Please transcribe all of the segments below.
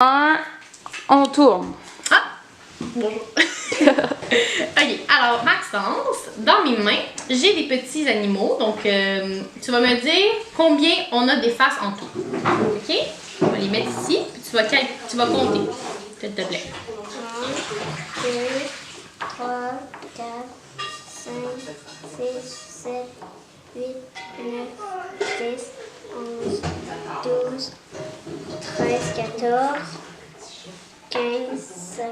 On tourne. Ah! Bonjour. Ok, alors Maxence, dans mes mains, j'ai des petits animaux. Donc, tu vas me dire combien on a des faces en tout. Ok? On va les mettre ici, puis tu vas compter, s'il te plaît. 1, 2, 3, 4, 5, 6, 7, 8, 9, 10, 11, 12, 13, 14, 15, 16,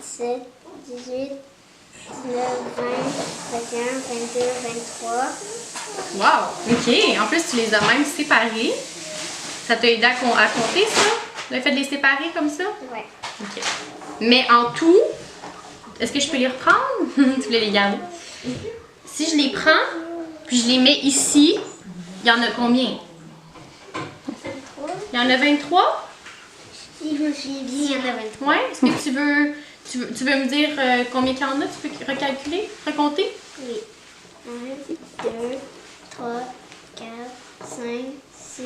17, 18, 19, 20, 21, 22, 23. Wow! Ok, en plus, tu les as même séparés. Ça t'a aidé à compter, ça? Le fait de les séparer comme ça? Ouais. Ok. Mais en tout, est-ce que je peux les reprendre? Tu voulais les garder? Si je les prends, puis je les mets ici, il y en a combien? 23. Il y en a 23? Si je me suis dit, il y en a 23. Ouais. Est-ce que tu veux me dire combien il y en a? Tu peux recalculer, recompter? Oui. 1, 2, 3, 4, 5, 6,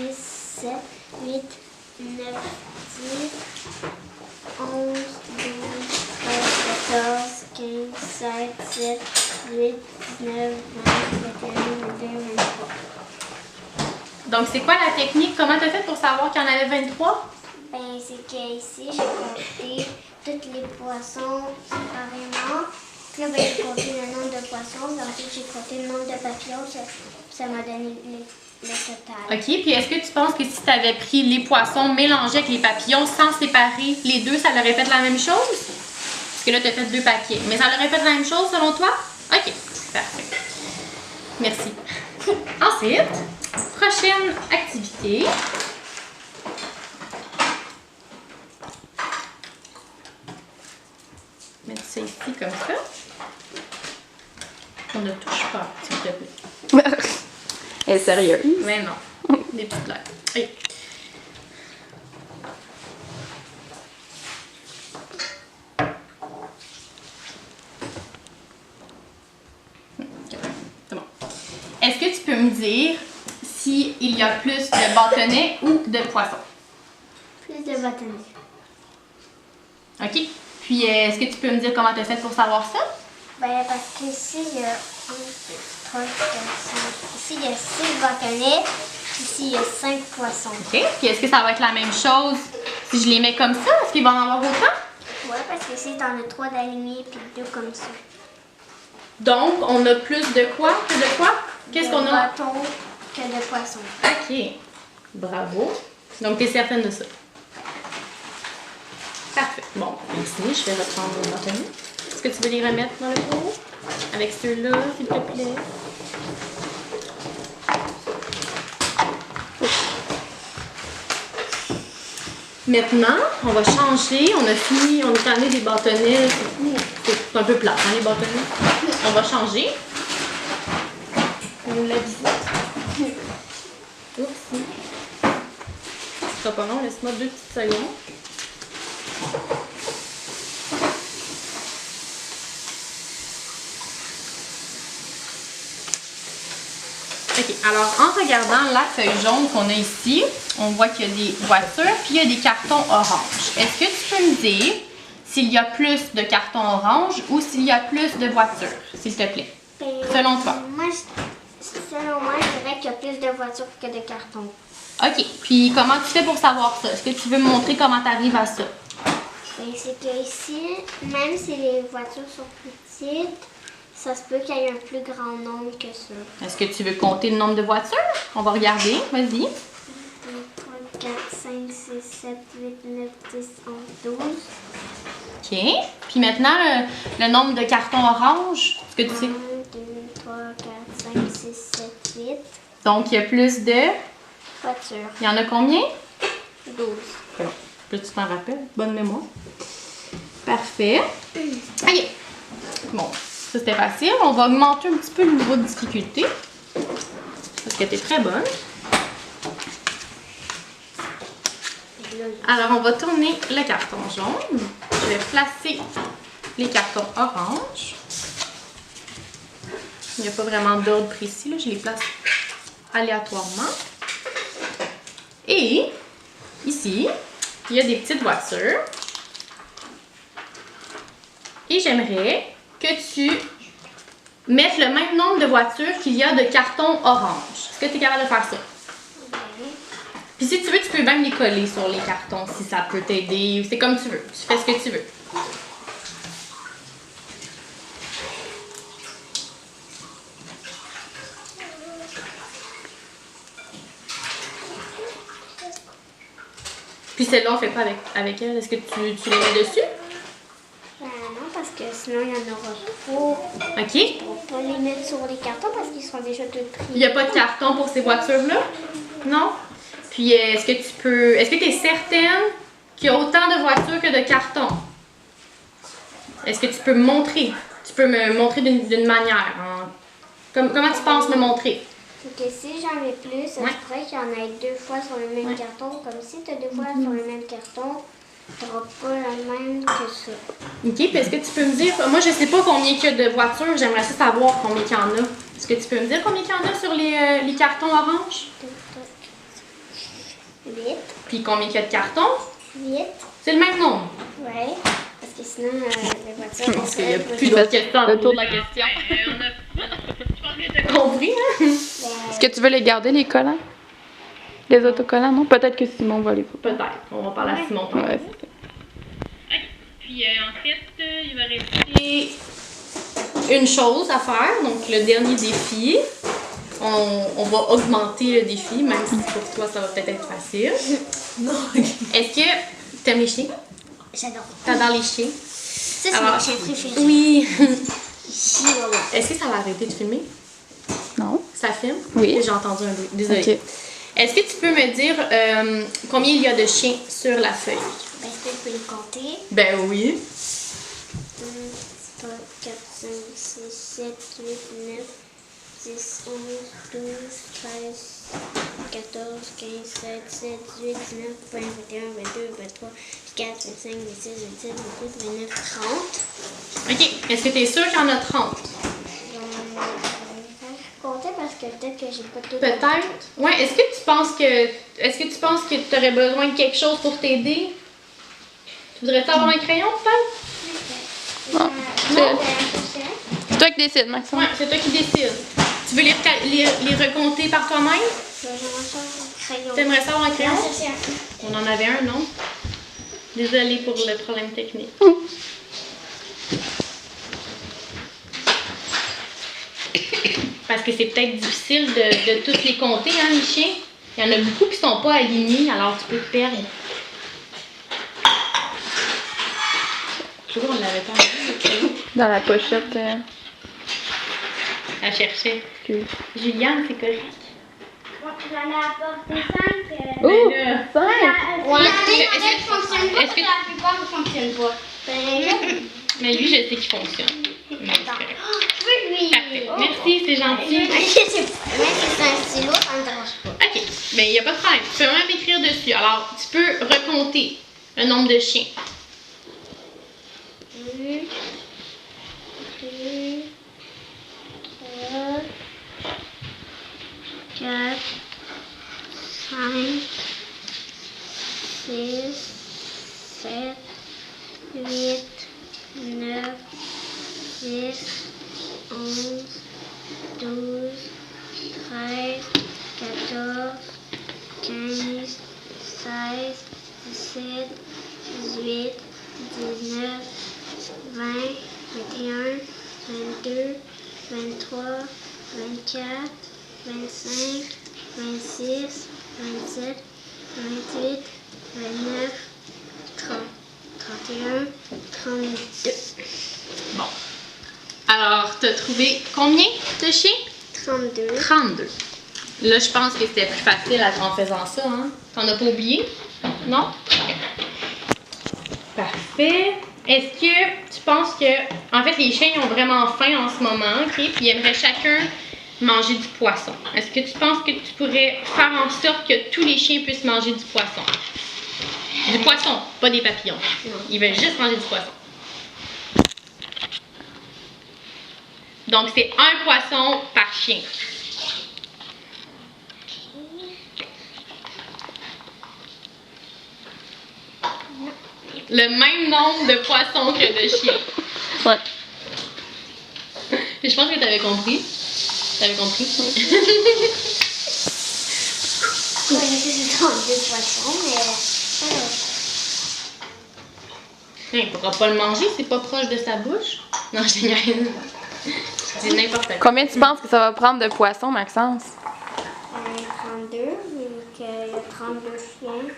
7, 8, 9, 10, 11, 12, 13, 14, 15, 16, 17, 18, 19, 20, 21, 22, 23. Donc, c'est quoi la technique? Comment tu as fait pour savoir qu'il y en avait 23? Ben, c'est qu'ici, j'ai compté tous les poissons séparément. Puis là, ben, j'ai compté le nombre de poissons. Puis ensuite, j'ai compté le nombre de papillons. Ça m'a donné le total. OK. Puis, est-ce que tu penses que si tu avais pris les poissons mélangés avec les papillons sans séparer les deux, ça l'aurait fait la même chose? Parce que là, tu as fait 2 paquets. Mais ça l'aurait fait la même chose selon toi? OK. Parfait. Merci. Ensuite, prochaine activité. Mettre ça ici comme ça. On ne touche pas, s'il te plaît. Elle est sérieuse. Mais non, des petites blagues. Oui. C'est bon. Est-ce que tu peux me dire s'il y a plus de bâtonnets ou de poissons? Plus de bâtonnets. OK. Puis, est-ce que tu peux me dire comment tu as fait pour savoir ça? Ben, parce qu'ici, il y a 1, 2, 3, 4, 5. Ici, il y a 6 bâtonnets. Ici, il y a 5 poissons. OK. Puis, est-ce que ça va être la même chose si je les mets comme ça? Est-ce qu'il va en avoir autant? Ouais, parce que ici, t'en as 3 d'alignés puis 2 comme ça. Donc, on a plus de quoi que de quoi? Qu'est-ce qu'on De a? bâtons que de poissons. OK. Bravo. Donc, tu es certaine de ça? Parfait. Bon, ici, je vais reprendre mon bâtonnet. Est-ce que tu veux les remettre dans le pot? Avec ceux-là, s'il te plaît. Maintenant, on va changer. On a fini, on a tanné des bâtonnets. C'est un peu plat, hein, les bâtonnets. On va changer. On la visite. Oupsie. Ce sera pas long, laisse-moi 2 petites secondes. OK, alors en regardant la feuille jaune qu'on a ici, on voit qu'il y a des voitures puis il y a des cartons orange. Est-ce que tu peux me dire s'il y a plus de cartons orange ou s'il y a plus de voitures, s'il te plaît? Ben, Selon toi? Selon moi, je dirais qu'il y a plus de voitures que de cartons. OK, puis comment tu fais pour savoir ça? Est-ce que tu veux me montrer comment tu arrives à ça? Ben, c'est qu'ici, même si les voitures sont plus petites, ça se peut qu'il y ait un plus grand nombre que ça. Est-ce que tu veux compter le nombre de voitures? On va regarder, vas-y. 2, 3, 4, 5, 6, 7, 8, 9, 10, 11, 12. OK. Puis maintenant, le nombre de cartons orange, est-ce que tu 1, sais? 2, 3, 4, 5, 6, 7, 8. Donc, il y a plus de... Voitures. Il y en a combien? 12. Bon. Là, tu t'en rappelles. Bonne mémoire. Parfait. OK. Bon, ça c'était facile. On va augmenter un petit peu le niveau de difficulté. Parce que tu es très bonne. Alors, on va tourner le carton jaune. Je vais placer les cartons orange. Il n'y a pas vraiment d'ordre précis, là. Je les place aléatoirement. Et ici, il y a des petites voitures. Et j'aimerais que tu mettes le même nombre de voitures qu'il y a de cartons orange. Est-ce que tu es capable de faire ça? Puis si tu veux, tu peux même les coller sur les cartons si ça peut t'aider. C'est comme tu veux. Tu fais ce que tu veux. Puis celle-là, on fait pas avec elle. Est-ce que tu les mets dessus? Non, parce que sinon il y en aura trop. OK. On peut pas les mettre sur les cartons parce qu'ils seront déjà tous pris. Il n'y a pas de carton pour ces voitures-là? Non? Puis est-ce que tu es certaine qu'il y a autant de voitures que de cartons? Est-ce que tu peux me montrer? Tu peux me montrer d'une manière. Hein? Comment tu penses me montrer? Ok, si j'en ai plus, ça Ouais. se pourrait qu'il y en ait 2 fois sur le même carton. Comme si tu as 2 fois sur le même carton, tu n'auras pas la même que ça. OK, puis est-ce que tu peux me dire... Moi, je sais pas combien il y a de voitures. J'aimerais ça savoir combien il y en a. Est-ce que tu peux me dire combien il y en a sur les cartons orange? 8. Puis combien il y a de cartons? 8. C'est le même nombre. Ouais. Parce que sinon, les voitures... Parce qu'il n'y a plus d'autres questions. Le tour de la question. T'as compris, hein? Est-ce que tu veux les garder, les collants? Les autocollants, non? Peut-être que Simon va les faire. Peut-être. On va parler à Simon tantôt. Ouais, c'est ça. Puis en fait, il va rester une chose à faire, donc le dernier défi. On va augmenter le défi, même si pour toi ça va peut-être être facile. Non. Est-ce que t'aimes les chiens? J'adore. T'adores les chiens? Ça, c'est Alors, mon chien préféré. Oui. Chihuahua. Est-ce que ça va arrêter de filmer? Non? Ça filme? Oui. J'ai entendu un bruit. Désolée. Ok. Est-ce que tu peux me dire combien il y a de chiens sur la feuille? Ben, est-ce que je peux les compter? Ben oui. 1, 2, 3, 4, 5, 6, 7, 8, 9, 10, 11, 12, 13, 14, 15, 16, 17, 18, 19, 20, 21, 22, 23, 24, 25, 26, 27, 28, 29, 30. OK. Est-ce que tu es sûr qu'il y en a 30? Compter parce que peut-être que j'ai pas tout. Peut-être. Ouais, est-ce que tu penses que tu aurais besoin de quelque chose pour t'aider? Tu voudrais avoir un crayon, peut-être? Non. Non, C'est toi qui décides, Maxime. Ouais, c'est toi qui décides. Tu veux les recompter par toi-même? j'aimerais ça un crayon. T'aimerais ça avoir un crayon? Non, ça, c'est un- On en avait un, non? Désolée pour le problème technique. Parce que c'est peut-être difficile de tous les compter, hein, les chiens. Il y en a beaucoup qui sont pas alignés, alors tu peux te perdre. Je sais pas, on l'avait pas vu. Dans la pochette. À chercher. Que... Juliane, c'est correct. J'en ai apporté 5. Oh! Mais là- 5! Ouais, il y en a qui fonctionnent pas, est-ce que- la plupart ne fonctionnent pas. Mais lui, je sais qu'il fonctionne. Mais c'est correct. Je veux lui. Parfait. Merci, c'est gentil. Même si c'est un stylo, ça ne me dérange pas. OK. Mais il n'y a pas de problème. Tu peux même écrire dessus. Alors, tu peux recompter le nombre de chiens. 1, 2, 3, 4, 5, 6, 7, 8, 9, 10, 11, 12, 13, 14, 15, 16, 17, 18, 19, 20, 21, 22, 23, 24, 25, 26, 27, 28, 29, 30, 31, 32. Bon. Alors, tu as trouvé combien de chiens? 32. 32. Là, je pense que c'était plus facile en faisant ça, hein? T'en as pas oublié? Non? Parfait. Est-ce que tu penses que... En fait, les chiens ils ont vraiment faim en ce moment, OK? Puis ils aimeraient chacun manger du poisson. Est-ce que tu penses que tu pourrais faire en sorte que tous les chiens puissent manger du poisson? Du poisson, pas des papillons. Ils veulent juste manger du poisson. Donc, c'est un poisson par chien. le même nombre de poissons que de chiens. Ouais. Et je pense que t'avais compris. T'avais compris? Ouais, c'est 32 poissons, mais... Il ne pourra pas le manger, c'est pas proche de sa bouche. Non, je niaise. Je dis n'importe quoi. Combien tu penses que ça va prendre de poissons, Maxence? 32, vu qu'il y a 32 chiens.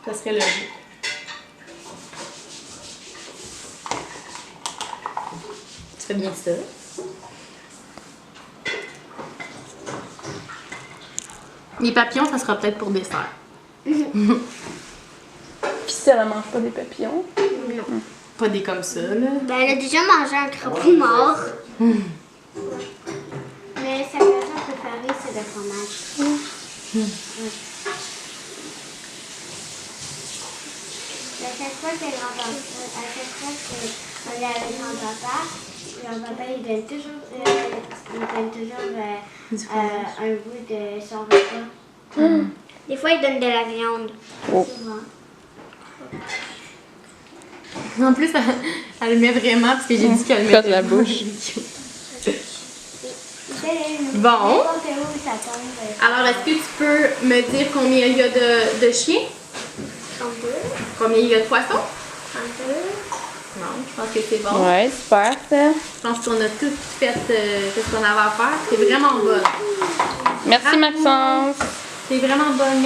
Ça serait logique. Tu fais bien ça. Les papillons, ça sera peut-être pour dessert. Puis si elle ne mange pas des papillons? Non. Pas des comme ça, là. Ben, elle a déjà mangé un crapaud mort. Mais sa poisson préférée, c'est le fromage. À chaque fois que on est avec grand-papa, grand-papa il donne toujours un bout de son repas. Des fois, il donne de la viande. Oh. Souvent. En plus, elle le met vraiment parce que j'ai dit qu'elle le Cote mettait la pas. bouche. Bon. N'importe où ça tombe. Alors, est-ce que tu peux me dire combien il y a de chiens? 32, Combien il y a de poissons? 32. Non, je pense que c'est bon. Ouais, super, ça. Je pense qu'on a tout fait ce qu'on avait à faire. C'est vraiment bon. Merci, Maxence. C'est vraiment bon.